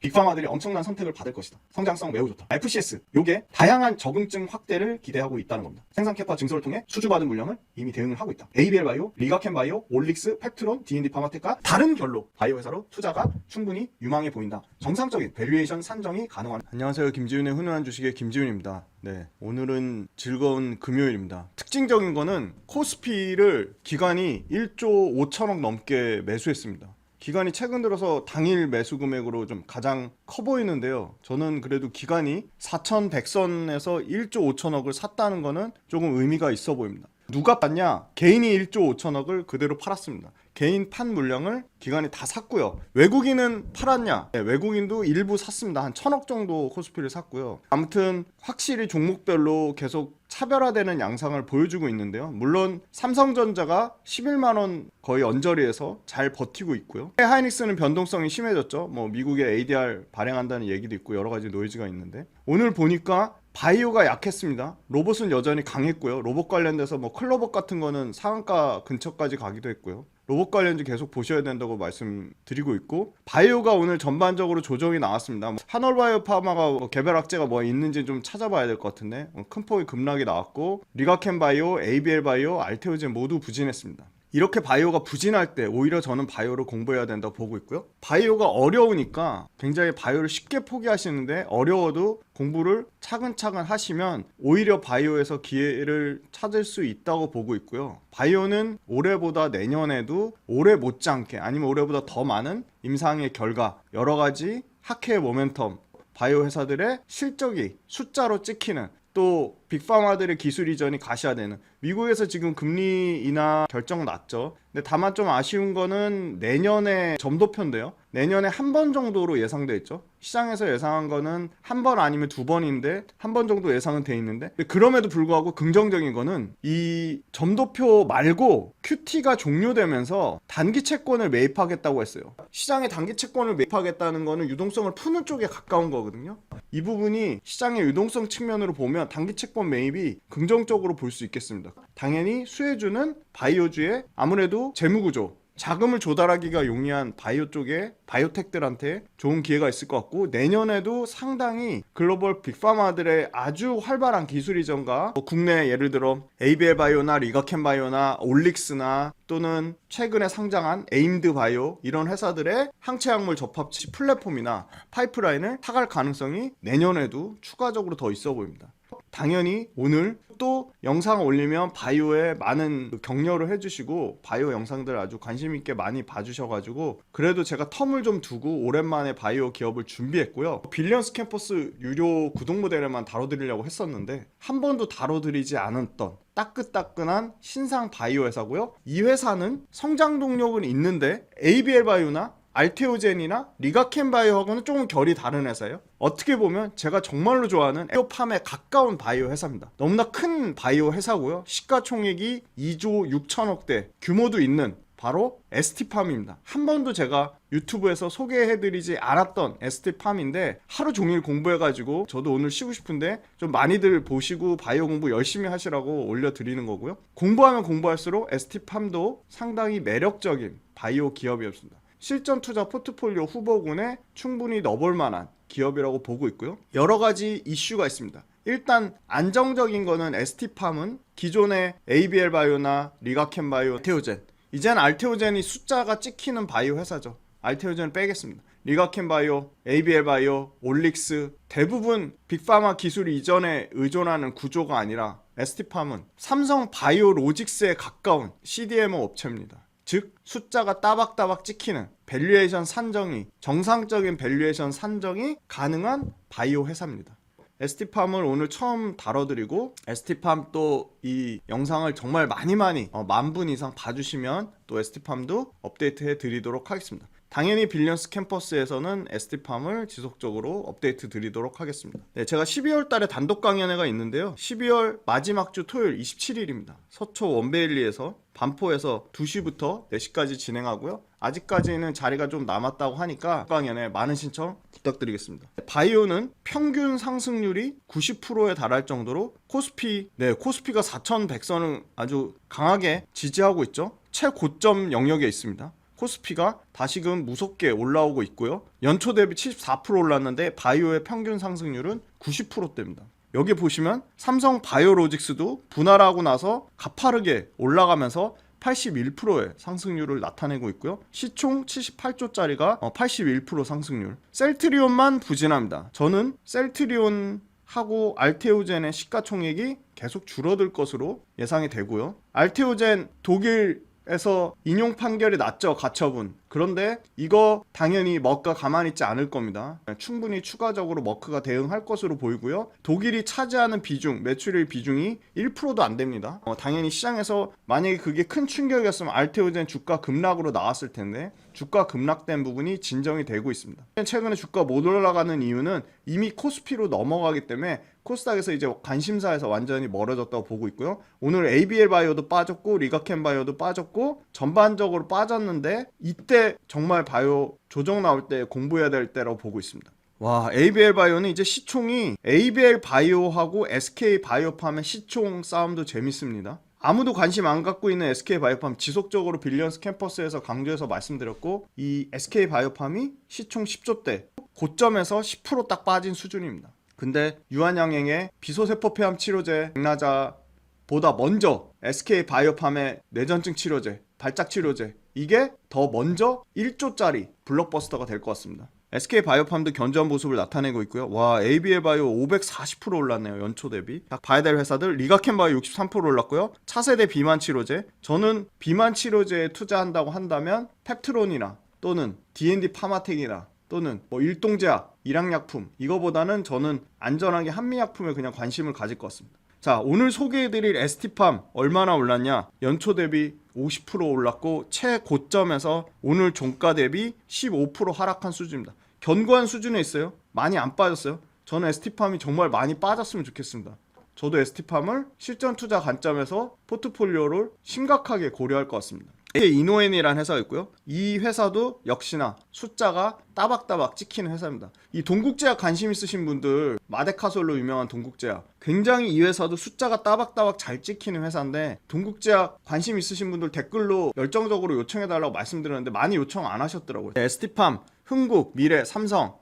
빅파마들이 엄청난 선택을 받을 것이다. 성장성 매우 좋다. FCS, 요게 다양한 적응증 확대를 기대하고 있다는 겁니다. 생산 캐파 증설을 통해 수주받은 물량을 이미 대응을 하고 있다. ABL 바이오, 리가켄 바이오, 올릭스, 팩트론, D&D 파마텍과 다른 결로 바이오 회사로 투자가 충분히 유망해 보인다. 정상적인 밸류에이션 산정이 가능한. 안녕하세요. 김지훈의 훈훈한 주식의 김지훈입니다. 네, 오늘은 즐거운 금요일입니다. 특징적인 거는 코스피를 기관이 1조 5천억 넘게 매수했습니다. 기관이 최근 들어서 당일 매수 금액으로 좀 가장 커 보이는데요. 저는 그래도 기관이 4,100선에서 1조 5천억을 샀다는 거는 조금 의미가 있어 보입니다. 누가 팠냐? 개인이 1조 5천억을 그대로 팔았습니다. 개인 판 물량을 기관이 다 샀고요. 외국인은 팔았냐? 네, 외국인도 일부 샀습니다. 한 1,000억 정도 코스피를 샀고요. 아무튼 확실히 종목별로 계속 차별화되는 양상을 보여주고 있는데요. 물론 삼성전자가 11만원 거의 언저리에서 잘 버티고 있고요. 하이닉스는 변동성이 심해졌죠. 뭐 미국의 ADR 발행한다는 얘기도 있고 여러 가지 노이즈가 있는데, 오늘 보니까 바이오가 약했습니다. 로봇은 여전히 강했고요. 로봇 관련돼서 뭐 클로버 같은 거는 상한가 근처까지 가기도 했고요. 로봇 관련주 계속 보셔야 된다고 말씀드리고 있고, 바이오가 오늘 전반적으로 조정이 나왔습니다. 한올바이오 파마가 개별 악재가 뭐 있는지 좀 찾아봐야 될 것 같은데 큰 폭의 급락이 나왔고, 리가켄 바이오, ABL 바이오, 알테오젠 모두 부진했습니다. 이렇게 바이오가 부진할 때 오히려 저는 바이오를 공부해야 된다고 보고 있고요. 바이오가 어려우니까 굉장히 바이오를 쉽게 포기하시는데, 어려워도 공부를 차근차근 하시면 오히려 바이오에서 기회를 찾을 수 있다고 보고 있고요. 바이오는 올해보다 내년에도 올해 못지않게 아니면 올해보다 더 많은 임상의 결과, 여러 가지 학회의 모멘텀, 바이오 회사들의 실적이 숫자로 찍히는, 또 빅파마들의 기술 이전이 가시화되는, 미국에서 지금 금리 인하 결정 났죠. 근데 다만 좀 아쉬운 거는 내년에 점도표인데요. 내년에 한 번 정도로 예상돼 있죠. 시장에서 예상한 거는 한 번 아니면 두 번인데 한 번 정도 예상은 돼 있는데, 그럼에도 불구하고 긍정적인 거는 이 점도표 말고 QT가 종료되면서 단기 채권을 매입하겠다고 했어요. 시장에 단기 채권을 매입하겠다는 거는 유동성을 푸는 쪽에 가까운 거거든요. 이 부분이 시장의 유동성 측면으로 보면 단기 채권 매입이 긍정적으로 볼 수 있겠습니다. 당연히 수혜주는 바이오주의 아무래도 재무구조, 자금을 조달하기가 용이한 바이오 쪽에 바이오텍들한테 좋은 기회가 있을 것 같고, 내년에도 상당히 글로벌 빅파마들의 아주 활발한 기술 이전과 국내 예를 들어 ABL 바이오나 리가켄 바이오나 올릭스나 또는 최근에 상장한 에임드 바이오, 이런 회사들의 항체약물 접합치 플랫폼이나 파이프라인을 타갈 가능성이 내년에도 추가적으로 더 있어 보입니다. 당연히 오늘 또 영상을 올리면 바이오에 많은 격려를 해주시고 바이오 영상들 아주 관심 있게 많이 봐주셔가지고, 그래도 제가 텀을 좀 두고 오랜만에 바이오 기업을 준비했고요. 빌리언스 캠퍼스 유료 구독 모델에만 다뤄드리려고 했었는데 한 번도 다뤄드리지 않았던 따끈따끈한 신상 바이오 회사고요. 이 회사는 성장 동력은 있는데 ABL 바이오나 알테오젠이나 리가켄 바이오하고는 조금 결이 다른 회사예요. 어떻게 보면 제가 정말로 좋아하는 에어팜에 가까운 바이오 회사입니다. 너무나 큰 바이오 회사고요. 시가총액이 2조 6천억대 규모도 있는 바로 ST팜입니다. 한 번도 제가 유튜브에서 소개해드리지 않았던 ST팜인데 하루 종일 공부해가지고 저도 오늘 쉬고 싶은데 좀 많이들 보시고 바이오 공부 열심히 하시라고 올려드리는 거고요. 공부하면 공부할수록 ST팜도 상당히 매력적인 바이오 기업이었습니다. 실전 투자 포트폴리오 후보군에 충분히 넣어볼 만한 기업이라고 보고 있고요. 여러 가지 이슈가 있습니다. 일단 안정적인 거는 ST팜은 기존의 ABL 바이오나 리가켄 바이오, 알테오젠, 이제는 알테오젠이 숫자가 찍히는 바이오 회사죠. 알테오젠을 빼겠습니다. 리가켄 바이오, ABL 바이오, 올릭스, 대부분 빅파마 기술 이전에 의존하는 구조가 아니라 ST팜은 삼성 바이오로직스에 가까운 CDMO 업체입니다. 즉 숫자가 따박따박 찍히는 밸류에이션 산정이, 정상적인 밸류에이션 산정이 가능한 바이오 회사입니다. ST팜을 오늘 처음 다뤄드리고, ST팜 또 이 영상을 정말 많이 10,000분 이상 봐주시면 또 ST팜도 업데이트 해드리도록 하겠습니다. 당연히 빌리언스 캠퍼스에서는 ST팜을 지속적으로 업데이트 드리도록 하겠습니다. 네, 제가 12월 달에 단독 강연회가 있는데요. 12월 마지막 주 토요일 27일입니다. 서초 원베일리에서 반포에서 2시부터 4시까지 진행하고요. 아직까지는 자리가 좀 남았다고 하니까 강연에 많은 신청 부탁드리겠습니다. 바이오는 평균 상승률이 90%에 달할 정도로 코스피가 4,100선을 아주 강하게 지지하고 있죠. 최고점 영역에 있습니다. 코스피가 다시금 무섭게 올라오고 있고요. 연초 대비 74% 올랐는데 바이오의 평균 상승률은 90%대입니다. 여기 보시면 삼성 바이오로직스도 분할하고 나서 가파르게 올라가면서 81%의 상승률을 나타내고 있고요. 시총 78조짜리가 81% 상승률. 셀트리온만 부진합니다. 저는 셀트리온하고 알테오젠의 시가총액이 계속 줄어들 것으로 예상이 되고요. 알테오젠 독일에서 인용 판결이 났죠. 가처분. 그런데 이거 당연히 머크가 가만히 있지 않을 겁니다. 충분히 추가적으로 머크가 대응할 것으로 보이고요. 독일이 차지하는 비중, 매출의 비중이 1%도 안 됩니다. 당연히 시장에서 만약에 그게 큰 충격이었으면 알테오젠 주가 급락으로 나왔을 텐데 주가 급락된 부분이 진정이 되고 있습니다. 최근에 주가 못 올라가는 이유는 이미 코스피로 넘어가기 때문에 코스닥에서 이제 관심사에서 완전히 멀어졌다고 보고 있고요. 오늘 ABL 바이오도 빠졌고 리가켄 바이오도 빠졌고 전반적으로 빠졌는데 이때 정말 바이오 조정 나올 때 공부해야 될 때라고 보고 있습니다. 와, ABL 바이오는 이제 시총이 ABL 바이오하고 SK 바이오팜의 시총 싸움도 재밌습니다. 아무도 관심 안 갖고 있는 SK 바이오팜 지속적으로 빌리언스 캠퍼스에서 강조해서 말씀드렸고 이 SK 바이오팜이 시총 10조대 고점에서 10% 딱 빠진 수준입니다. 근데 유한양행의 비소세포 폐암 치료제 백나자보다 먼저 SK 바이오팜의 뇌전증 치료제, 발작 치료제 이게 더 먼저 1조짜리 블록버스터가 될 것 같습니다. SK 바이오팜도 견조한 모습을 나타내고 있고요. 와, ABL 바이오 540% 올랐네요. 연초 대비. 딱 봐야 될 회사들 리가켄 바이오 63% 올랐고요. 차세대 비만 치료제. 저는 비만 치료제에 투자한다고 한다면 펩트론이나 또는 D&D 파마텍이나 또는 일동제약, 일양약품 이거보다는 저는 안전하게 한미약품에 그냥 관심을 가질 것 같습니다. 자, 오늘 소개해드릴 ST팜 얼마나 올랐냐? 연초 대비 50% 올랐고 최고점에서 오늘 종가 대비 15% 하락한 수준입니다. 견고한 수준에 있어요. 많이 안 빠졌어요. 저는 ST팜이 정말 많이 빠졌으면 좋겠습니다. 저도 ST팜을 실전 투자 관점에서 포트폴리오를 심각하게 고려할 것 같습니다. 이노엔이라는 회사가 있고요. 이 회사도 역시나 숫자가 따박따박 찍히는 회사입니다. 이 동국제약 관심 있으신 분들, 마데카솔로 유명한 동국제약, 굉장히 이 회사도 숫자가 따박따박 잘 찍히는 회사인데 동국제약 관심 있으신 분들 댓글로 열정적으로 요청해달라고 말씀드렸는데 많이 요청 안 하셨더라고요. ST팜, 흥국, 미래, 삼성,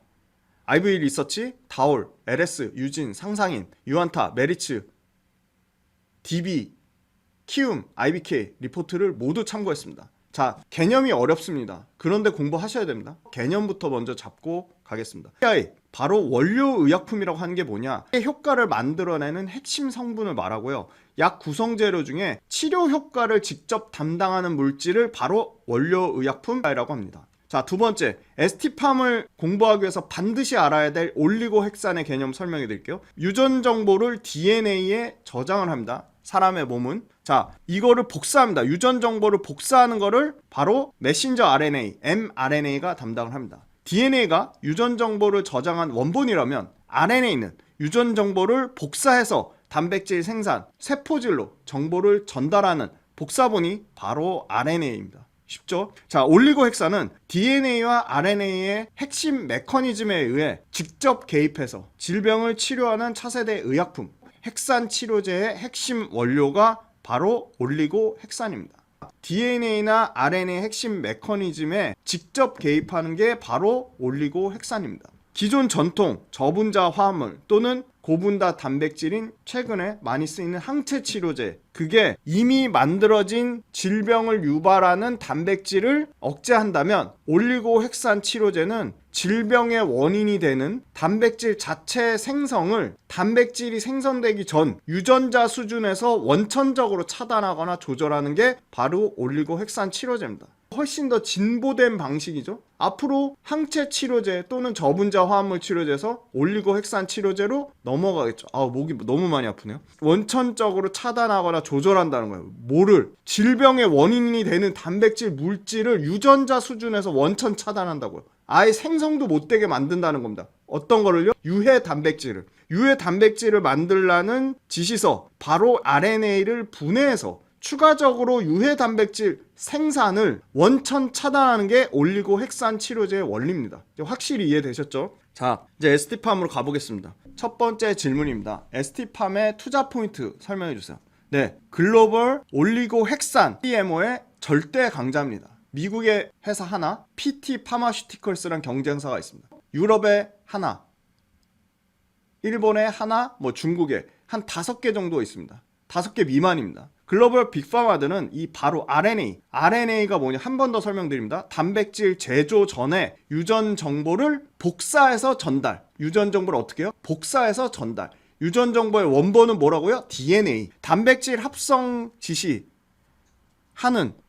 IV 리서치, 다올, LS, 유진, 상상인, 유한타, 메리츠, DB, 키움, IBK 리포트를 모두 참고했습니다. 자, 개념이 어렵습니다. 그런데 공부하셔야 됩니다. 개념부터 먼저 잡고 가겠습니다. PI, 바로 원료의약품이라고 하는 게 뭐냐? 효과를 만들어내는 핵심 성분을 말하고요. 약 구성재료 중에 치료 효과를 직접 담당하는 물질을 바로 원료의약품이라고 합니다. 자, 두 번째, ST팜을 공부하기 위해서 반드시 알아야 될 올리고핵산의 개념 설명해 드릴게요. 유전 정보를 DNA에 저장을 합니다. 사람의 몸은. 자, 이거를 복사합니다. 유전 정보를 복사하는 거를 바로 메신저 RNA, mRNA가 담당을 합니다. DNA가 유전 정보를 저장한 원본이라면 RNA는 유전 정보를 복사해서 단백질 생산, 세포질로 정보를 전달하는 복사본이 바로 RNA입니다. 쉽죠? 자, 올리고핵산은 DNA와 RNA의 핵심 메커니즘에 의해 직접 개입해서 질병을 치료하는 차세대 의약품, 핵산 치료제의 핵심 원료가 바로 올리고핵산입니다. DNA나 RNA의 핵심 메커니즘에 직접 개입하는 게 바로 올리고핵산입니다. 기존 전통 저분자 화합물 또는 고분자 단백질인 최근에 많이 쓰이는 항체 치료제, 그게 이미 만들어진 질병을 유발하는 단백질을 억제한다면 올리고핵산 치료제는 질병의 원인이 되는 단백질 자체의 생성을 단백질이 생성되기 전 유전자 수준에서 원천적으로 차단하거나 조절하는 게 바로 올리고핵산 치료제입니다. 훨씬 더 진보된 방식이죠. 앞으로 항체 치료제 또는 저분자 화합물 치료제에서 올리고핵산 치료제로 넘어가겠죠. 목이 너무 많이 아프네요. 원천적으로 차단하거나 조절한다는 거예요. 뭐를? 질병의 원인이 되는 단백질 물질을 유전자 수준에서 원천 차단한다고요. 아예 생성도 못 되게 만든다는 겁니다. 어떤 거를요? 유해 단백질을. 유해 단백질을 만들라는 지시서, 바로 RNA를 분해해서 추가적으로 유해 단백질 생산을 원천 차단하는 게 올리고핵산 치료제의 원리입니다. 확실히 이해되셨죠? 자, 이제 ST팜으로 가보겠습니다. 첫 번째 질문입니다. ST팜의 투자 포인트 설명해 주세요. 네, 글로벌 올리고핵산 CMO의 절대 강자입니다. 미국의 회사 하나, PT 파마슈티컬스라는 경쟁사가 있습니다. 유럽의 하나, 일본의 하나, 뭐 중국의 한 5개 정도 있습니다. 5개 미만입니다. 글로벌 빅파마들은 이 바로 RNA가 뭐냐 한 번 더 설명드립니다. 단백질 제조 전에 유전 정보를 복사해서 전달. 유전 정보를 어떻게 해요? 복사해서 전달. 유전 정보의 원본은 뭐라고요? DNA. 단백질 합성 지시하는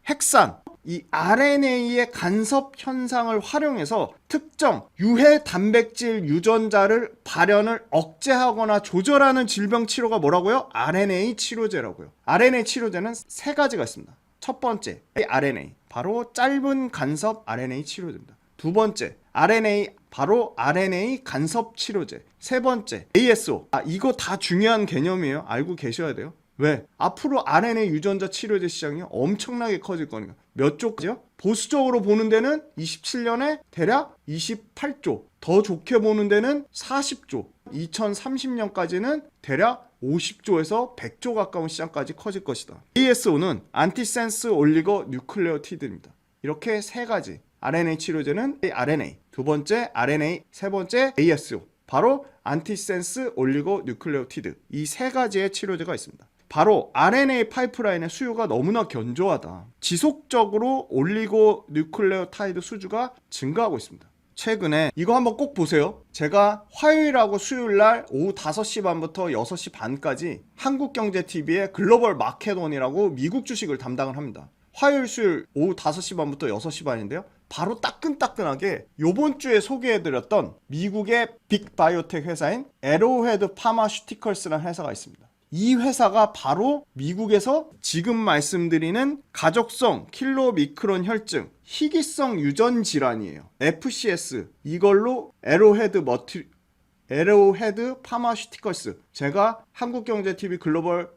핵산. 이 RNA의 간섭 현상을 활용해서 특정 유해 단백질 유전자를 발현을 억제하거나 조절하는 질병 치료가 뭐라고요? RNA 치료제라고요. RNA 치료제는 3가지가 있습니다. 첫 번째, RNA. 바로 짧은 간섭 RNA 치료제입니다. 두 번째, RNA. 바로 RNA 간섭 치료제. 세 번째, ASO. 이거 다 중요한 개념이에요. 알고 계셔야 돼요. 왜? 앞으로 RNA 유전자 치료제 시장이 엄청나게 커질 거니까. 몇 조죠? 보수적으로 보는 데는 27년에 대략 28조, 더 좋게 보는 데는 40조, 2030년까지는 대략 50조에서 100조 가까운 시장까지 커질 것이다. ASO는 안티센스 올리고 뉴클레오티드입니다. 이렇게 3가지. RNA 치료제는 RNA, 두 번째 RNA, 세 번째 ASO. 바로 안티센스 올리고 뉴클레오티드. 이 3가지의 치료제가 있습니다. 바로 RNA 파이프라인의 수요가 너무나 견조하다. 지속적으로 올리고 뉴클레오타이드 수주가 증가하고 있습니다. 최근에 이거 한번 꼭 보세요. 제가 화요일하고 수요일날 오후 5시 반부터 6시 반까지 한국경제TV의 글로벌 마켓원이라고 미국 주식을 담당을 합니다. 화요일 수요일 오후 5시 반부터 6시 반인데요. 바로 따끈따끈하게 요번 주에 소개해드렸던 미국의 빅바이오텍 회사인 에로헤드 파마슈티컬스라는 회사가 있습니다. 이 회사가 바로 미국에서 지금 말씀드리는 가족성 킬로미크론 혈증, 희귀성 유전 질환이에요. FCS, 이걸로 에로헤드 파마슈티컬스, 제가 한국경제TV 글로벌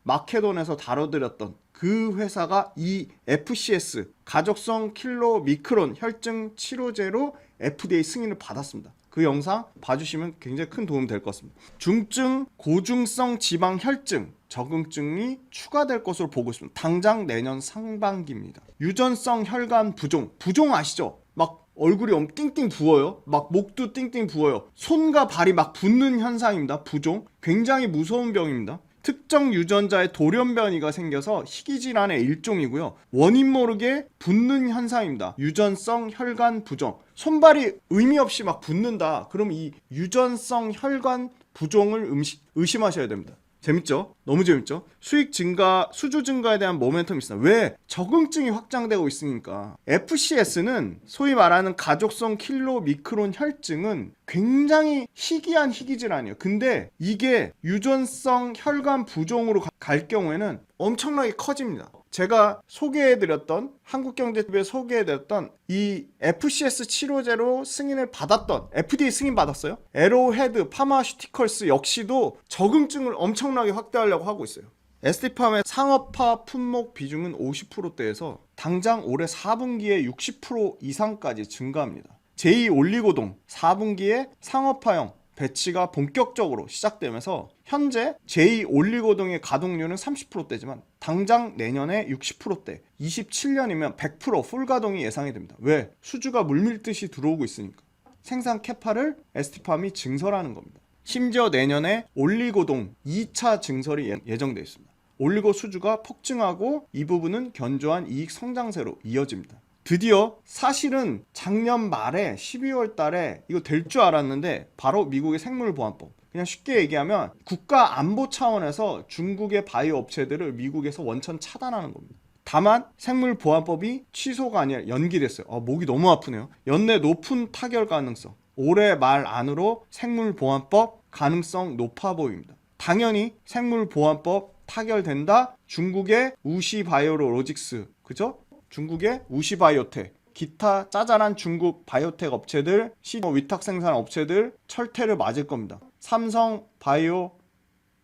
마켓온에서 다뤄드렸던 그 회사가 이 FCS, 가족성 킬로미크론 혈증 치료제로 FDA 승인을 받았습니다. 그 영상 봐주시면 굉장히 큰 도움이 될 것 같습니다. 중증 고중성 지방 혈증 적응증이 추가될 것으로 보고 있습니다. 당장 내년 상반기입니다. 유전성 혈관 부종 아시죠? 막 얼굴이 띵띵 부어요. 막 목도 띵띵 부어요. 손과 발이 막 붓는 현상입니다. 부종. 굉장히 무서운 병입니다. 특정 유전자의 돌연변이가 생겨서 희귀질환의 일종이고요. 원인 모르게 붓는 현상입니다. 유전성 혈관 부종. 손발이 의미 없이 막 붓는다. 그럼 이 유전성 혈관 부종을 의심하셔야 됩니다. 재밌죠? 너무 재밌죠? 수익 증가, 수주 증가에 대한 모멘텀이 있습니다. 왜? 적응증이 확장되고 있으니까. FCS는 소위 말하는 가족성 킬로미크론 혈증은 굉장히 희귀한 희귀질환이에요. 근데 이게 유전성 혈관 부종으로 갈 경우에는 엄청나게 커집니다. 제가 소개해드렸던 한국경제TV에 소개해드렸던 이 FCS 치료제로 승인을 받았던 FDA 승인 받았어요. 에로헤드 파마슈티컬스 역시도 적응증을 엄청나게 확대하려고 하고 있어요. ST팜의 상업화 품목 비중은 50%대에서 당장 올해 4분기에 60% 이상까지 증가합니다. 제2올리고동 4분기에 상업화형 배치가 본격적으로 시작되면서 현재 제2올리고동의 가동률은 30%대지만 당장 내년에 60%대, 27년이면 100% 풀가동이 예상이 됩니다. 왜? 수주가 물밀듯이 들어오고 있으니까. 생산 캐파를 ST팜이 증설하는 겁니다. 심지어 내년에 올리고동 2차 증설이 예정되어 있습니다. 올리고 수주가 폭증하고 이 부분은 견조한 이익 성장세로 이어집니다. 드디어 사실은 작년 말에 12월 달에 이거 될 줄 알았는데 바로 미국의 생물보안법. 그냥 쉽게 얘기하면 국가 안보 차원에서 중국의 바이오 업체들을 미국에서 원천 차단하는 겁니다. 다만 생물보안법이 취소가 아니라 연기됐어요. 목이 너무 아프네요. 연내 높은 타결 가능성. 올해 말 안으로 생물보안법 가능성 높아 보입니다. 당연히 생물보안법 타결된다. 중국의 우시바이오로직스, 그죠? 중국의 우시바이오텍, 기타 짜잘한 중국 바이오텍 업체들, 위탁 생산 업체들 철퇴를 맞을 겁니다. 삼성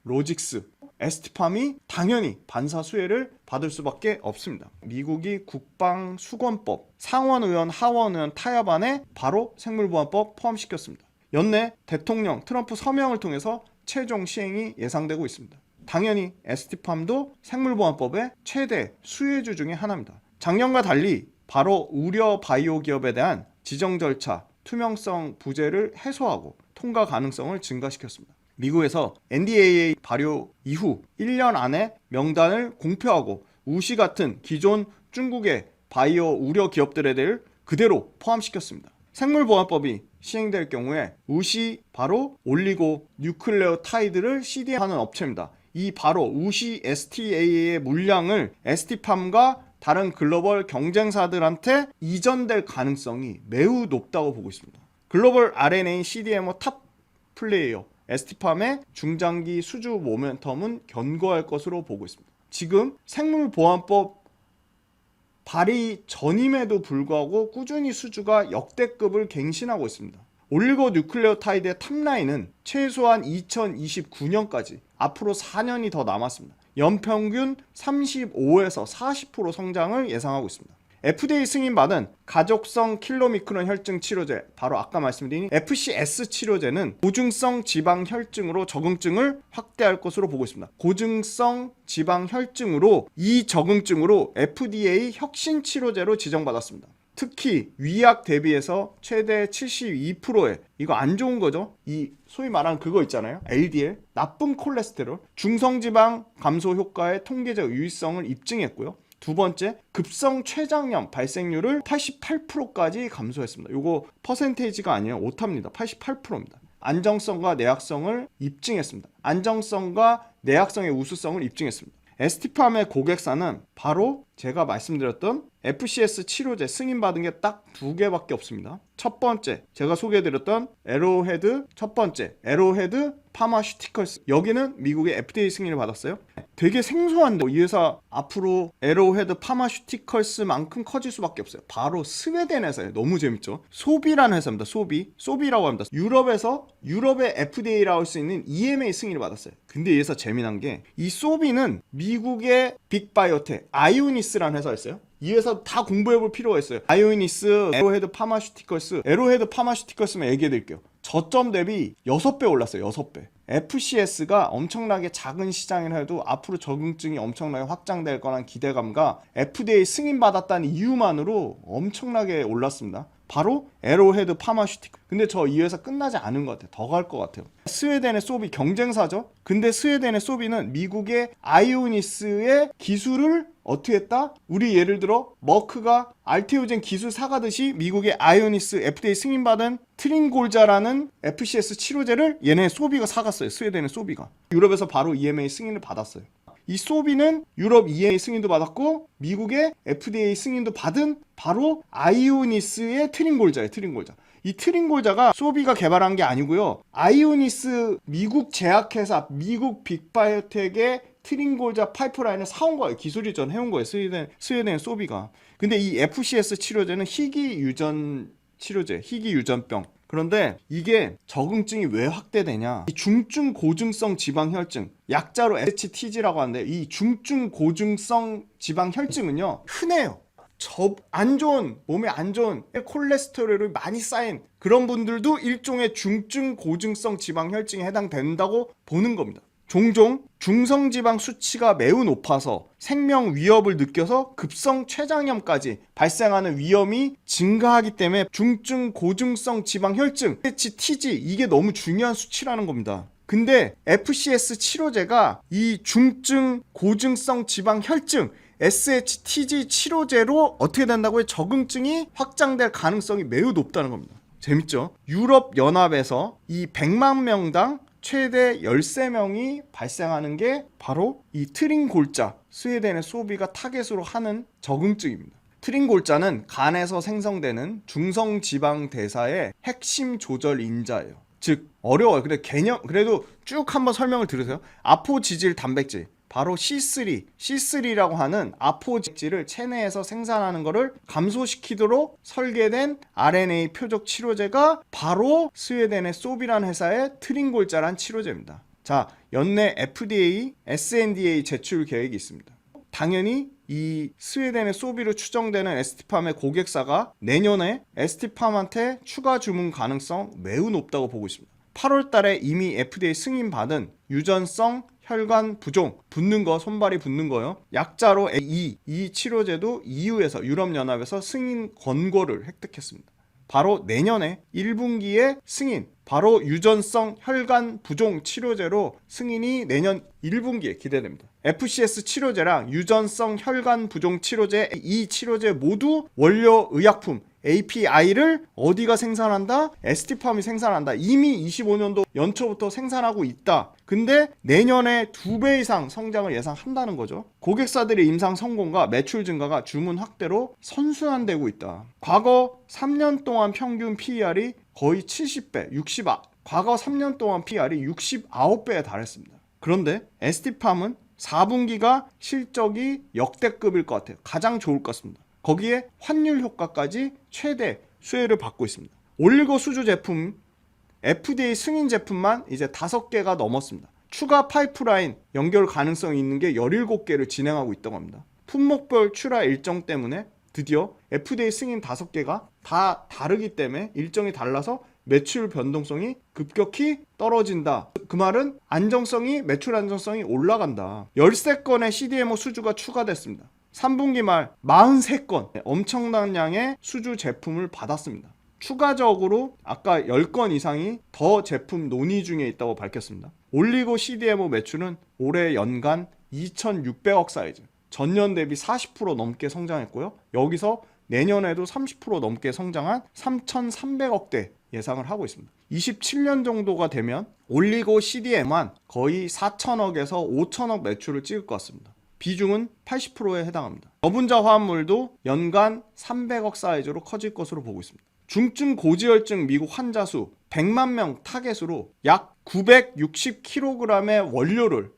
바이오로직스, ST팜이 당연히 반사 수혜를 받을 수밖에 없습니다. 미국이 국방수권법, 상원의원, 하원의원 타협안에 바로 생물보안법 포함시켰습니다. 연내 대통령 트럼프 서명을 통해서 최종 시행이 예상되고 있습니다. 당연히 ST팜도 생물보안법의 최대 수혜주 중에 하나입니다. 작년과 달리 바로 우려 바이오 기업에 대한 지정 절차, 투명성 부재를 해소하고 통과 가능성을 증가시켰습니다. 미국에서 NDAA 발효 이후 1년 안에 명단을 공표하고 우시 같은 기존 중국의 바이오 우려 기업들에 대해 그대로 포함시켰습니다. 생물보안법이 시행될 경우에 우시 바로 올리고 뉴클레오타이드를 CD하는 업체입니다. 이 바로 우시 STA의 물량을 ST팜과 다른 글로벌 경쟁사들한테 이전될 가능성이 매우 높다고 보고 있습니다. 글로벌 RNA CDMO 탑 플레이어 ST팜의 중장기 수주 모멘텀은 견고할 것으로 보고 있습니다. 지금 생물보안법 발의 전임에도 불구하고 꾸준히 수주가 역대급을 갱신하고 있습니다. 올리고뉴클레오타이드의 탑라인은 최소한 2029년까지 앞으로 4년이 더 남았습니다. 연평균 35에서 40% 성장을 예상하고 있습니다. FDA 승인받은 가족성 킬로미크론 혈증 치료제, 바로 아까 말씀드린 FCS 치료제는 고증성 지방 혈증으로 적응증을 확대할 것으로 보고 있습니다. 고증성 지방 혈증으로 이 적응증으로 FDA 혁신 치료제로 지정받았습니다. 특히 위약 대비해서 최대 72%의 이거 안 좋은 거죠. 이 소위 말하는 그거 있잖아요. LDL, 나쁜 콜레스테롤, 중성지방 감소 효과의 통계적 유의성을 입증했고요. 두 번째, 급성 췌장염 발생률을 88%까지 감소했습니다. 이거 퍼센테이지가 아니에요. 오타입니다. 88%입니다. 안정성과 내약성을 입증했습니다. 안정성과 내약성의 우수성을 입증했습니다. ST팜의 고객사는 바로 제가 말씀드렸던 FCS 치료제 승인받은 게 딱 2개밖에 없습니다. 첫 번째, 제가 소개해드렸던 에로헤드 파마슈티컬스. 여기는 미국의 FDA 승인을 받았어요. 되게 생소한데 이 회사 앞으로 에로헤드 파마슈티컬스만큼 커질 수밖에 없어요. 바로 스웨덴 회사예요. 너무 재밌죠? 소비라는 회사입니다. 소비라고 합니다. 유럽의 FDA라고 할 수 있는 EMA 승인을 받았어요. 근데 이 회사 재미난 게 이 소비는 미국의 빅바이오텍 아이오니스라는 회사였어요. 이 회사 다 공부해볼 필요가 있어요. 아이오니스, 에로헤드 파마슈티컬스만 얘기해드릴게요. 저점 대비 6배 올랐어요. 6배. FCS가 엄청나게 작은 시장이라 해도 앞으로 적응증이 엄청나게 확장될 거란 기대감과 FDA 승인받았다는 이유만으로 엄청나게 올랐습니다. 바로 에로헤드 파마슈티컬. 근데 저 이 회사 끝나지 않은 것 같아요. 더 갈 것 같아요. 스웨덴의 소비 경쟁사죠. 근데 스웨덴의 소비는 미국의 아이오니스의 기술을 어떻게 했다? 우리 예를 들어 머크가 알테오젠 기술 사가듯이 미국의 아이오니스 FDA 승인받은 트링골자라는 FCS 치료제를 얘네 소비가 사갔어요. 스웨덴의 소비가. 유럽에서 바로 EMA 승인을 받았어요. 이 소비는 유럽 EMA 승인도 받았고 미국의 FDA 승인도 받은 바로 아이오니스의 트링골자예요. 이 트링골자가 소비가 개발한 게 아니고요. 아이오니스 미국 제약회사 미국 빅바이오텍의 트링골자 파이프라인을 사온 거예요. 기술이 전 해온 거예요. 스웨덴 소비가. 근데 이 FCS 치료제는 희귀 유전 치료제, 희귀 유전병. 그런데 이게 적응증이 왜 확대되냐? 이 중증 고증성 지방 혈증, 약자로 SHTG라고 하는데 이 중증 고증성 지방 혈증은요 흔해요. 몸에 안 좋은 콜레스테롤이 많이 쌓인 그런 분들도 일종의 중증 고증성 지방 혈증에 해당된다고 보는 겁니다. 종종 중성지방 수치가 매우 높아서 생명 위협을 느껴서 급성 췌장염까지 발생하는 위험이 증가하기 때문에 중증 고증성 지방 혈증 SHTG 이게 너무 중요한 수치라는 겁니다. 근데 FCS 치료제가 이 중증 고증성 지방 혈증 SHTG 치료제로 어떻게 된다고요? 적응증이 확장될 가능성이 매우 높다는 겁니다. 재밌죠? 유럽연합에서 이 100만 명당 최대 13명이 발생하는 게 바로 이 트링골자, 스웨덴의 소비가 타겟으로 하는 적응증입니다. 트링골자는 간에서 생성되는 중성지방 대사의 핵심 조절 인자예요. 즉 어려워요. 근데 그래도 쭉 한번 설명을 들으세요. 아포지질 단백질, 바로 C3라고 하는 아포지질을 체내에서 생산하는 것을 감소시키도록 설계된 RNA 표적 치료제가 바로 스웨덴의 소비라는 회사의 트링골자란 치료제입니다. 자, 연내 FDA, SNDA 제출 계획이 있습니다. 당연히 이 스웨덴의 소비로 추정되는 ST팜의 고객사가 내년에 ST팜한테 추가 주문 가능성 매우 높다고 보고 있습니다. 8월 달에 이미 FDA 승인받은 유전성 혈관 부종, 붓는 거, 손발이 붓는 거요. 약자로 이 치료제도 EU에서, 유럽연합에서 승인 권고를 획득했습니다. 바로 내년에 1분기에 승인, 바로 유전성 혈관 부종 치료제로 승인이 내년 1분기에 기대됩니다. FCS 치료제랑 유전성 혈관 부종 치료제, 이 치료제 모두 원료 의약품 API를 어디가 생산한다? ST팜이 생산한다. 이미 25년도 연초부터 생산하고 있다. 근데 내년에 2배 이상 성장을 예상한다는 거죠. 고객사들의 임상 성공과 매출 증가가 주문 확대로 선순환되고 있다. 과거 3년 동안 평균 PER이 거의 70배, 과거 3년 동안 PER이 69배에 달했습니다. 그런데 ST팜은 4분기가 실적이 역대급일 것 같아요. 가장 좋을 것 같습니다. 거기에 환율 효과까지 최대 수혜를 받고 있습니다. 올리고 수주 제품, FDA 승인 제품만 이제 5개가 넘었습니다. 추가 파이프라인 연결 가능성이 있는 게 17개를 진행하고 있다고 합니다. 품목별 출하 일정 때문에 드디어 FDA 승인 5개가 다 다르기 때문에 일정이 달라서 매출 변동성이 급격히 떨어진다. 그 말은 매출 안정성이 올라간다. 13건의 CDMO 수주가 추가됐습니다. 3분기 말 43건, 엄청난 양의 수주 제품을 받았습니다. 추가적으로 아까 10건 이상이 더 제품 논의 중에 있다고 밝혔습니다. 올리고 CDMO 매출은 올해 연간 2,600억 사이즈, 전년 대비 40% 넘게 성장했고요. 여기서 내년에도 30% 넘게 성장한 3,300억대 예상을 하고 있습니다. 27년 정도가 되면 올리고 CDM만 거의 4천억에서 5천억 매출을 찍을 것 같습니다. 비중은 80%에 해당합니다. 저분자 화합물도 연간 300억 사이즈로 커질 것으로 보고 있습니다. 중증 고지혈증 미국 환자 수 100만 명 타겟으로 약 960kg의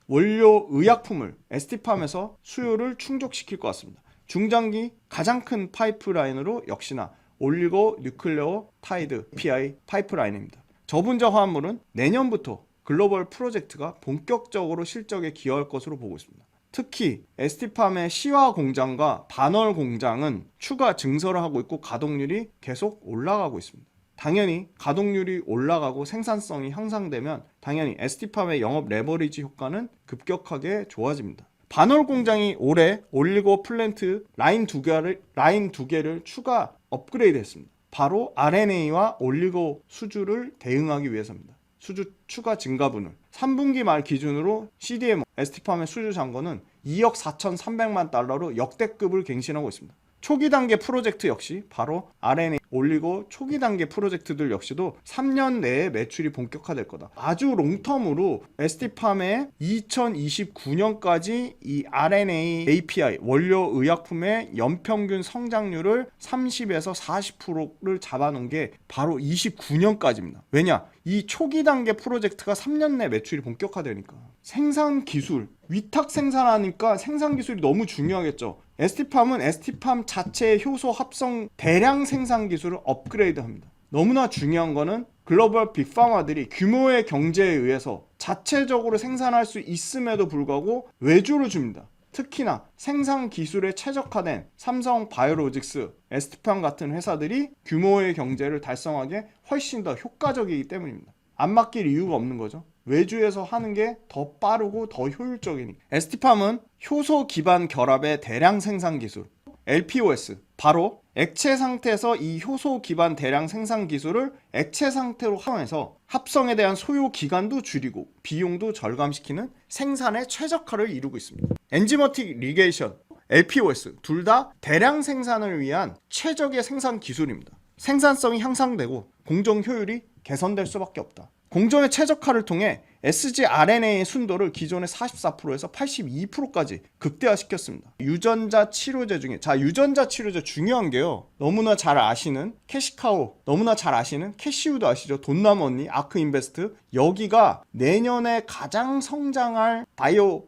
원료 의약품을 ST팜에서 수요를 충족시킬 것 같습니다. 중장기 가장 큰 파이프라인으로 역시나 올리고 뉴클레오 타이드 API 파이프라인입니다. 저분자 화합물은 내년부터 글로벌 프로젝트가 본격적으로 실적에 기여할 것으로 보고 있습니다. 특히 ST팜의 시화 공장과 반월 공장은 추가 증설을 하고 있고 가동률이 계속 올라가고 있습니다. 당연히 가동률이 올라가고 생산성이 향상되면 당연히 ST팜의 영업 레버리지 효과는 급격하게 좋아집니다. 반월 공장이 올해 올리고 플랜트 라인 2개를 추가 업그레이드 했습니다. 바로 RNA와 올리고 수주를 대응하기 위해서입니다. 수주 추가 증가분을 3분기 말 기준으로 CDMO ST팜의 수주 잔고는 2억 4,300만 달러로 역대급을 갱신하고 있습니다. 초기 단계 프로젝트 역시 바로 RNA 올리고 초기 단계 프로젝트들 역시도 3년 내에 매출이 본격화될 거다. 아주 롱텀으로 ST팜의 2029년까지 이 RNA API 원료 의약품의 연평균 성장률을 30에서 40%를 잡아놓은 게 바로 29년까지입니다. 왜냐? 이 초기 단계 프로젝트가 3년 내 매출이 본격화되니까. 생산 기술, 위탁 생산하니까 생산 기술이 너무 중요하겠죠. ST팜은 ST팜 자체의 효소 합성 대량 생산 기술을 업그레이드합니다. 너무나 중요한 거는 글로벌 빅파마들이 규모의 경제에 의해서 자체적으로 생산할 수 있음에도 불구하고 외주를 줍니다. 특히나 생산 기술에 최적화된 삼성 바이오로직스, ST팜 같은 회사들이 규모의 경제를 달성하기에 훨씬 더 효과적이기 때문입니다. 안 맡길 이유가 없는 거죠. 외주에서 하는 게 더 빠르고 더 효율적이니까. ST팜은 효소 기반 결합의 대량 생산 기술 LPOS, 바로 액체 상태에서 이 효소 기반 대량 생산 기술을 액체 상태로 활용해서 합성에 대한 소요 기간도 줄이고 비용도 절감시키는 생산의 최적화를 이루고 있습니다. 엔지머틱 리게이션, LPOS 둘 다 대량 생산을 위한 최적의 생산 기술입니다. 생산성이 향상되고 공정 효율이 개선될 수밖에 없다. 공정의 최적화를 통해 sgRNA의 순도를 기존의 44%에서 82%까지 극대화시켰습니다. 유전자 치료제 중에 유전자 치료제 중요한 게요. 너무나 잘 아시는 캐시카우, 너무나 잘 아시는 캐시우도 아시죠? 돈남 언니, 아크인베스트. 여기가 내년에 가장 성장할 바이오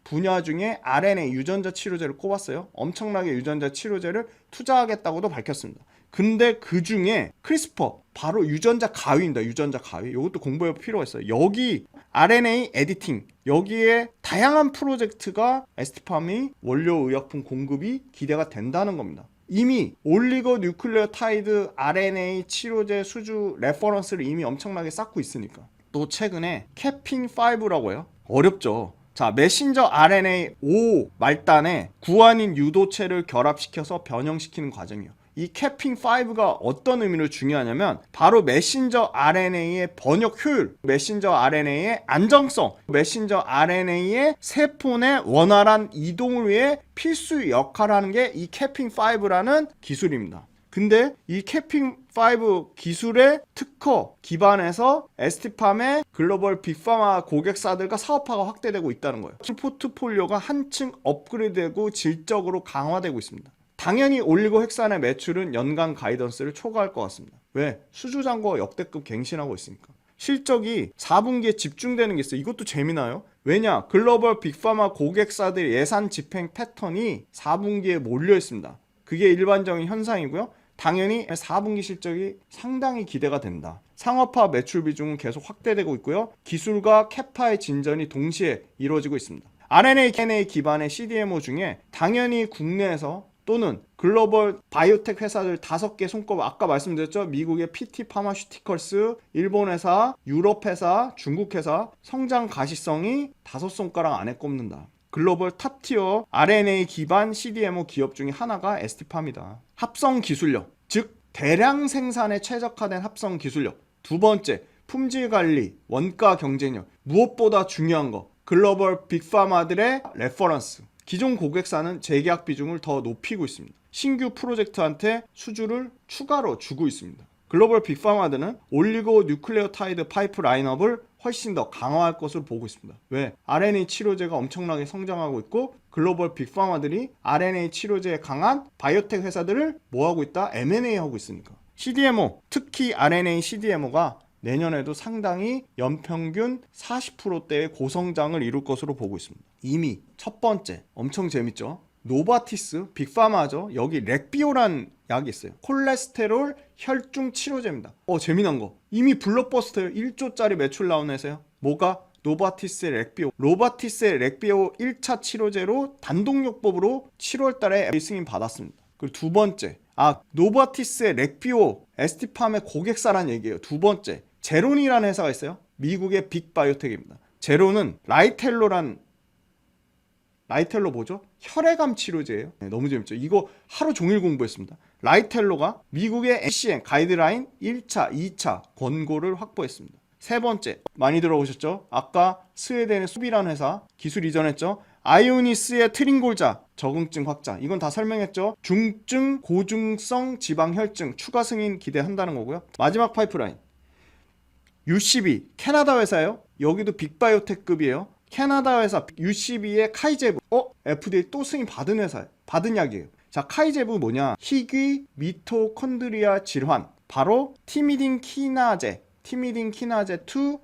분야 중에 RNA 유전자 치료제를 꼽았어요. 엄청나게 유전자 치료제를 투자하겠다고도 밝혔습니다. 근데 그 중에 크리스퍼, 바로 유전자 가위입니다. 유전자 가위. 이것도 공부해볼 필요가 있어요. 여기 RNA 에디팅, 여기에 다양한 프로젝트가 ST팜이 원료 의약품 공급이 기대가 된다는 겁니다. 이미 올리고 뉴클레오타이드 RNA 치료제 수주 레퍼런스를 이미 엄청나게 쌓고 있으니까. 또 최근에 캐핑5라고 해요. 어렵죠. 자, 메신저 RNA 5 말단에 구안인 유도체를 결합시켜서 변형시키는 과정이에요. 이 캐핑5가 어떤 의미로 중요하냐면 바로 메신저 RNA의 번역 효율, 메신저 RNA의 안정성, 메신저 RNA의 세포 내 원활한 이동을 위해 필수 역할을 하는 게 이 캐핑5라는 기술입니다. 근데 이 캐핑5 기술의 특허 기반에서 에스티팜의 글로벌 빅파마 고객사들과 사업화가 확대되고 있다는 거예요. 포트폴리오가 한층 업그레이드되고 질적으로 강화되고 있습니다. 당연히 올리고핵산의 매출은 연간 가이던스를 초과할 것 같습니다. 왜? 수주잔고가 역대급 갱신하고 있으니까. 실적이 4분기에 집중되는 게 있어요. 이것도 재미나요? 왜냐? 글로벌 빅파마 고객사들의 예산 집행 패턴이 4분기에 몰려 있습니다. 그게 일반적인 현상이고요. 당연히 4분기 실적이 상당히 기대가 된다. 상업화 매출 비중은 계속 확대되고 있고요. 기술과 캐파의 진전이 동시에 이루어지고 있습니다. RNA, DNA 기반의 CDMO 중에 당연히 국내에서 또는 글로벌 바이오텍 회사들 5개 손꼽아, 아까 말씀드렸죠. 미국의 PT 파마슈티컬스, 일본 회사, 유럽 회사, 중국 회사, 성장 가시성이 5손가락 안에 꼽는다. 글로벌 탑티어 RNA 기반 CDMO 기업 중에 하나가 에스티팜이다. 합성 기술력, 즉 대량 생산에 최적화된 합성 기술력. 두 번째, 품질 관리, 원가 경쟁력. 무엇보다 중요한 거, 글로벌 빅파마들의 레퍼런스. 기존 고객사는 재계약 비중을 더 높이고 있습니다. 신규 프로젝트한테 수주를 추가로 주고 있습니다. 글로벌 빅파마들은 올리고 뉴클레오타이드 파이프 라인업을 훨씬 더 강화할 것으로 보고 있습니다. 왜? RNA 치료제가 엄청나게 성장하고 있고 글로벌 빅파마들이 RNA 치료제에 강한 바이오텍 회사들을 뭐하고 있다? M&A 하고 있으니까. CDMO, 특히 RNA CDMO가 내년에도 상당히 연평균 40%대의 고성장을 이룰 것으로 보고 있습니다. 이미 첫 번째, 엄청 재밌죠? 노바티스, 빅파마죠. 여기 렉비오란 약이 있어요. 콜레스테롤 혈중 치료제입니다. 재미난 거. 이미 블록버스터예요. 1조짜리 매출 나온 회사요. 뭐가? 노바티스의 렉비오. 노바티스의 렉비오 1차 치료제로 단독요법으로 7월 달에 승인 받았습니다. 그리고 두 번째, 노바티스의 렉비오 에스티팜의 고객사란 얘기예요. 두 번째, 제론이라는 회사가 있어요. 미국의 빅바이오텍입니다. 제론은 라이텔로 뭐죠? 혈액암 치료제예요. 네, 너무 재밌죠? 이거 하루 종일 공부했습니다. 라이텔로가 미국의 NCCN 가이드라인 1차, 2차 권고를 확보했습니다. 세 번째, 많이 들어보셨죠? 아까 스웨덴의 소비라는 회사 기술 이전했죠? 아이오니스의 트링골자 적응증 확장, 이건 다 설명했죠? 중증 고중성 지방혈증 추가 승인 기대한다는 거고요. 마지막 파이프라인 UCB 캐나다 회사예요. 여기도 빅바이오텍급이에요. 캐나다 회사 UCB의 카이제브, FDA 또 승인 받은 회사예요. 받은 약이에요. 자, 카이제브 뭐냐? 희귀 미토콘드리아 질환, 바로 티미딘 키나제 2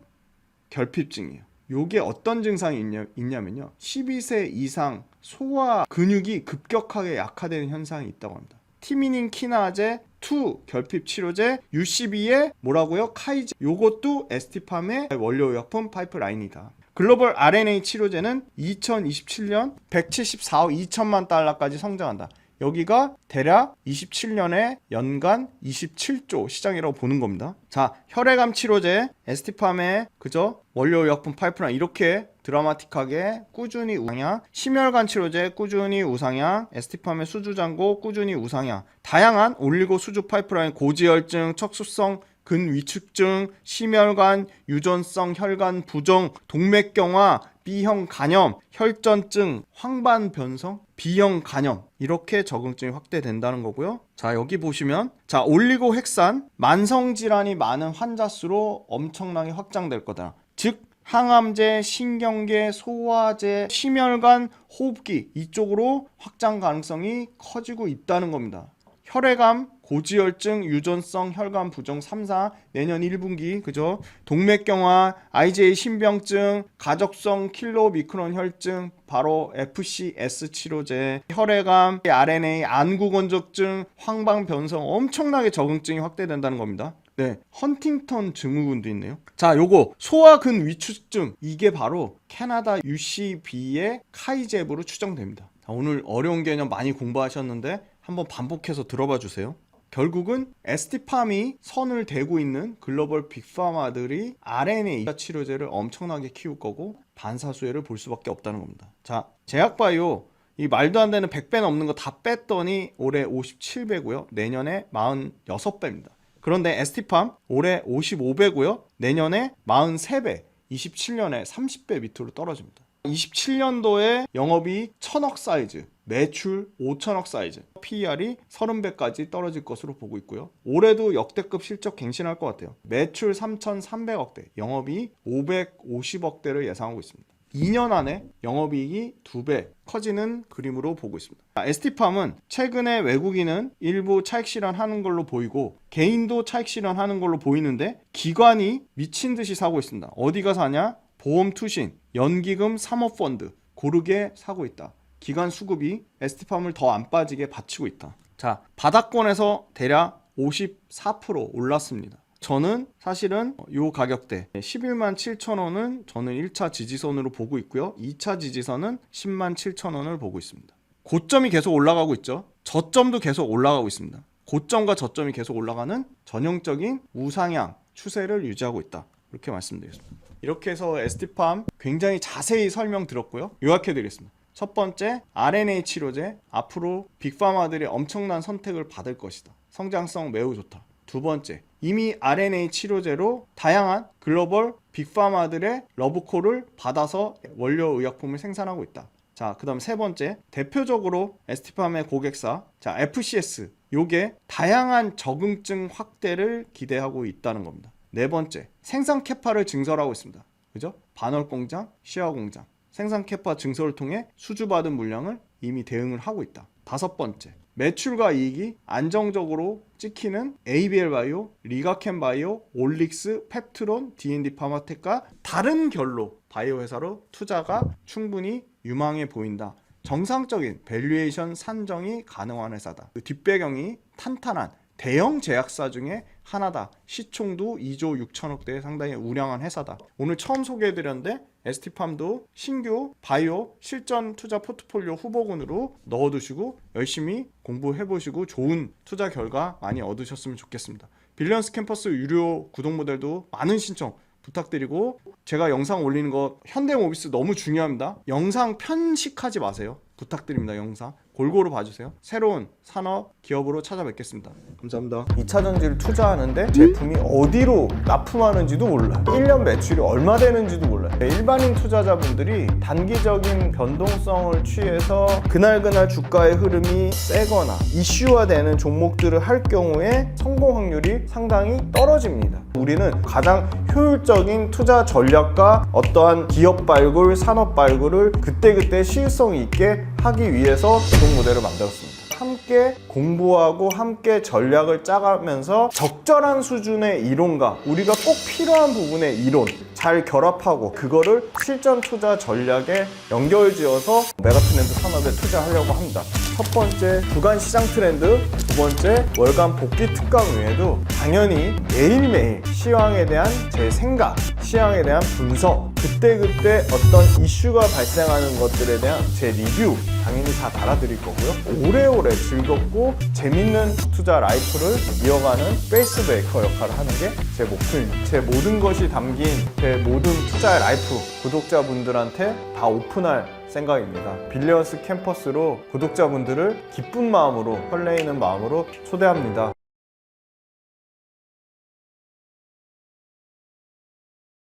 결핍증이에요. 요게 어떤 증상이 있냐면요. 12세 이상 소화 근육이 급격하게 약화되는 현상이 있다고 합니다. 티미딘 키나제 2 결핍 치료제 UCB의 뭐라고요? 카이제. 요것도 에스티팜의 원료의약품 파이프라인이다. 글로벌 RNA 치료제는 2027년 174억 2천만 달러까지 성장한다. 여기가 대략 27년에 연간 27조 시장이라고 보는 겁니다. 자, 혈액암 치료제 에스티팜의 그죠? 원료의약품 파이프라인 이렇게 드라마틱하게 꾸준히 우상향, 심혈관 치료제 꾸준히 우상향, 에스티팜의 수주잔고 꾸준히 우상향, 다양한 올리고 수주 파이프라인 고지혈증, 척수성 근위축증, 심혈관, 유전성 혈관 부종, 동맥경화, B형 간염, 혈전증, 황반변성, B형 간염 이렇게 적응증이 확대된다는 거고요. 자, 여기 보시면 자, 올리고핵산 만성질환이 많은 환자 수로 엄청나게 확장될 거다. 즉 항암제, 신경계, 소화제, 심혈관, 호흡기 이쪽으로 확장 가능성이 커지고 있다는 겁니다. 혈액암, 고지혈증, 유전성 혈관 부종 3사 내년 1분기 그죠? 동맥경화, IgA 신병증, 가족성 킬로미크론 혈증, 바로 FCS 치료제, 혈액암, RNA 안구건조증, 황방변성 엄청나게 적응증이 확대된다는 겁니다. 네, 헌팅턴 증후군도 있네요. 자, 요거 소화근 위축증 이게 바로 캐나다 UCB의 카이제브로 추정됩니다. 자, 오늘 어려운 개념 많이 공부하셨는데 한번 반복해서 들어봐 주세요. 결국은 ST팜이 선을 대고 있는 글로벌 빅파마들이 RNA 치료제를 엄청나게 키울 거고 반사수혜를 볼 수밖에 없다는 겁니다. 자, 제약바이오 이 말도 안 되는 100배 넘는 거 다 뺐더니 올해 57배고요. 내년에 46배입니다. 그런데 ST팜 올해 55배고요. 내년에 43배, 27년에 30배 밑으로 떨어집니다. 27년도에 영업이익 1000억 사이즈, 매출 5천억 사이즈, PER이 30배까지 떨어질 것으로 보고 있고요. 올해도 역대급 실적 갱신할 것 같아요. 매출 3,300억대, 영업이익 550억대를 예상하고 있습니다. 2년 안에 영업이익이 2배 커지는 그림으로 보고 있습니다. ST팜은 최근에 외국인은 일부 차익 실현하는 걸로 보이고 개인도 차익 실현하는 걸로 보이는데 기관이 미친 듯이 사고 있습니다. 어디가 사냐? 보험 투신, 연기금 사모펀드 고르게 사고 있다. 기관 수급이 ST팜을 더 안 빠지게 받치고 있다. 자, 바닥권에서 대략 54% 올랐습니다. 저는 사실은 이 가격대 11만 7천 원은 저는 1차 지지선으로 보고 있고요. 2차 지지선은 10만 7천 원을 보고 있습니다. 고점이 계속 올라가고 있죠. 저점도 계속 올라가고 있습니다. 고점과 저점이 계속 올라가는 전형적인 우상향 추세를 유지하고 있다. 이렇게 말씀드리겠습니다. 이렇게 해서 ST팜 굉장히 자세히 설명드렸고요. 요약해드리겠습니다. 첫 번째, RNA 치료제 앞으로 빅파마들이 엄청난 선택을 받을 것이다. 성장성 매우 좋다. 두 번째, 이미 RNA 치료제로 다양한 글로벌 빅파마들의 러브콜을 받아서 원료 의약품을 생산하고 있다. 자, 그 다음 세 번째, 대표적으로 ST팜의 고객사, 자, FCS, 요게 다양한 적응증 확대를 기대하고 있다는 겁니다. 네 번째, 생산 캐파를 증설하고 있습니다. 그죠? 반월 공장, 시화 공장, 생산 캐파 증설을 통해 수주받은 물량을 이미 대응을 하고 있다. 다섯 번째, 매출과 이익이 안정적으로 찍히는 ABL 바이오, 리가켄 바이오, 올릭스, 펩트론, D&D 파마텍과 다른 결로 바이오 회사로 투자가 충분히 유망해 보인다. 정상적인 밸류에이션 산정이 가능한 회사다. 그 뒷배경이 탄탄한 대형 제약사 중에 하나다. 시총도 2조 6천억대에 상당히 우량한 회사다. 오늘 처음 소개해드렸는데 ST팜도 신규 바이오 실전 투자 포트폴리오 후보군으로 넣어두시고 열심히 공부해보시고 좋은 투자 결과 많이 얻으셨으면 좋겠습니다. 빌리언스 캠퍼스 유료 구독 모델도 많은 신청 부탁드리고, 제가 영상 올리는 거 현대모비스 너무 중요합니다. 영상 편식하지 마세요. 부탁드립니다. 영상 골고루 봐주세요. 새로운 산업 기업으로 찾아뵙겠습니다. 감사합니다. 2차전지를 투자하는데 제품이 어디로 납품하는지도 몰라. 1년 매출이 얼마 되는지도 몰라. 일반인 투자자분들이 단기적인 변동성을 취해서 그날그날 주가의 흐름이 세거나 이슈화되는 종목들을 할 경우에 성공 확률이 상당히 떨어집니다. 우리는 가장 효율적인 투자 전략과 어떠한 기업 발굴, 산업 발굴을 그때그때 시일성 있게 하기 위해서 구독 모델을 만들었습니다. 함께 공부하고 함께 전략을 짜가면서 적절한 수준의 이론과 우리가 꼭 필요한 부분의 이론 잘 결합하고 그거를 실전 투자 전략에 연결지어서 메가트렌드 산업에 투자하려고 합니다. 첫 번째, 주간 시장 트렌드, 두 번째, 월간 복귀 특강 외에도 당연히 매일매일 시황에 대한 제 생각, 시황에 대한 분석, 그때그때 어떤 이슈가 발생하는 것들에 대한 제 리뷰 당연히 다 달아드릴 거고요. 오래오래 즐겁고 재밌는 투자 라이프를 이어가는 페이스 메이커 역할을 하는 게 제 목표입니다. 제 모든 것이 담긴 제 모든 투자 라이프 구독자분들한테 다 오픈할 생각입니다. 빌리언스 캠퍼스로 구독자분들을 기쁜 마음으로 설레이는 마음으로 초대합니다.